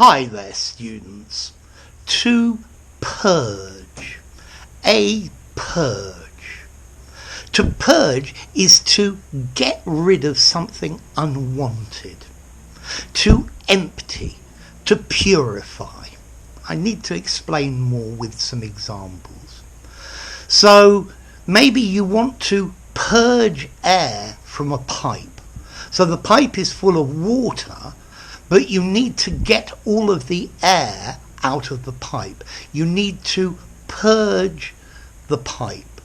Hi there, students. To purge. A purge. To purge is to get rid of something unwanted. To empty. To purify. I need to explain more with some examples. So maybe you want to purge air from a pipe. So the pipe is full of water, but you need to get all of the air out of the pipe. You need to purge the pipe.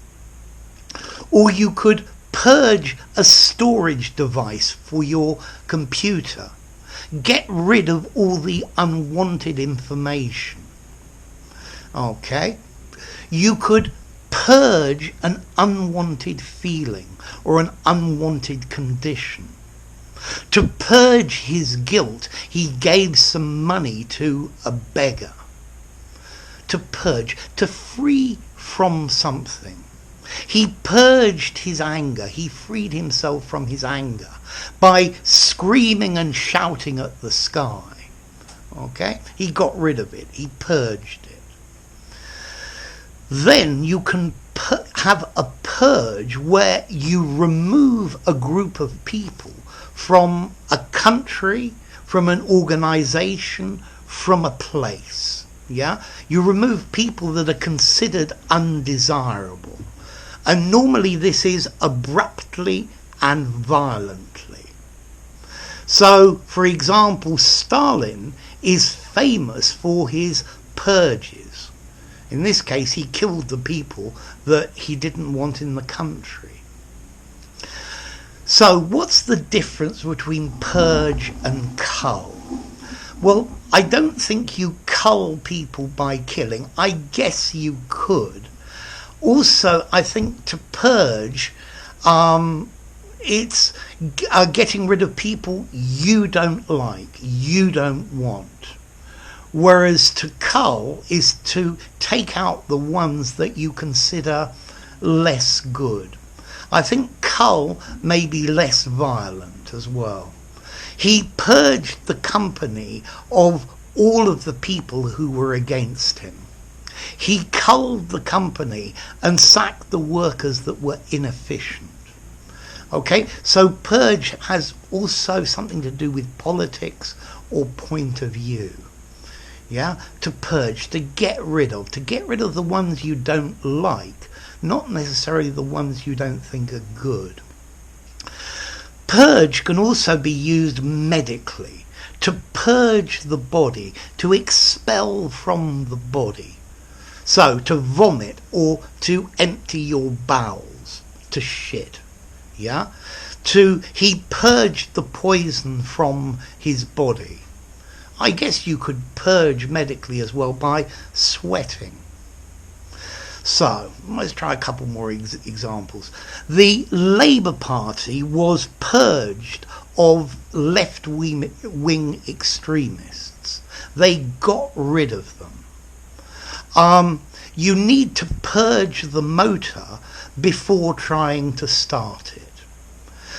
Or you could purge a storage device for your computer. Get rid of all the unwanted information. Okay? You could purge an unwanted feeling or an unwanted condition. To purge his guilt, he gave some money to a beggar. To purge, to free from something. He purged his anger. He freed himself from his anger by screaming and shouting at the sky. Okay? He got rid of it. He purged it. Then you can have a purge where you remove a group of people from a country, from an organization, from a place. Yeah? You remove people that are considered undesirable. And normally this is abruptly and violently. So, for example, Stalin is famous for his purges. In this case, he killed the people that he didn't want in the country. So what's the difference between purge and cull? Well, I don't think you cull people by killing. I guess you could. Also, I think to purge, it's getting rid of people you don't like, you don't want. Whereas to cull is to take out the ones that you consider less good. I think cull may be less violent as well. He purged the company of all of the people who were against him. He culled the company and sacked the workers that were inefficient. Okay, so purge has also something to do with politics or point of view. Yeah, to purge, to get rid of the ones you don't like, not necessarily the ones you don't think are good. Purge can also be used medically, to purge the body, to expel from the body. So, to vomit or to empty your bowels, to shit. Yeah? He purged the poison from his body. I guess you could purge medically as well by sweating. So, let's try a couple more examples. The Labour Party was purged of left-wing extremists. They got rid of them. You need to purge the motor before trying to start it.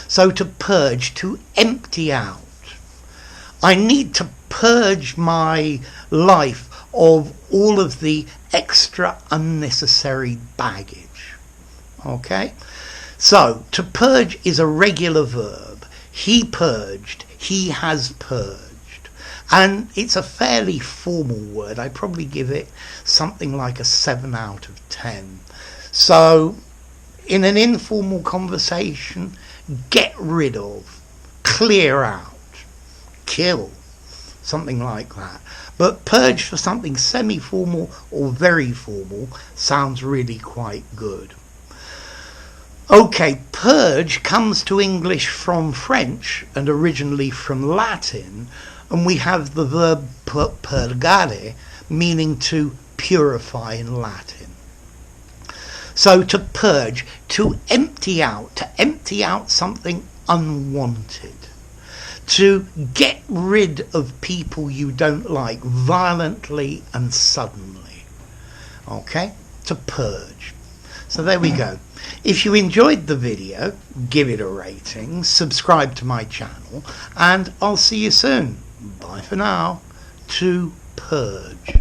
So to purge, to empty out. I need to purge my life of all of the extra unnecessary baggage. Okay? So, to purge is a regular verb. He purged, he has purged. And it's a fairly formal word. I'd probably give it something like a 7 out of 10. So, in an informal conversation, get rid of, clear out, kill, something like that. But purge for something semi-formal or very formal sounds really quite good. Okay, purge comes to English from French and originally from Latin, and we have the verb purgare, meaning to purify in Latin. So to purge, to empty out something unwanted. To get rid of people you don't like violently and suddenly. Okay? To purge. So there we go. If you enjoyed the video, give it a rating, subscribe to my channel, and I'll see you soon. Bye for now. to purge.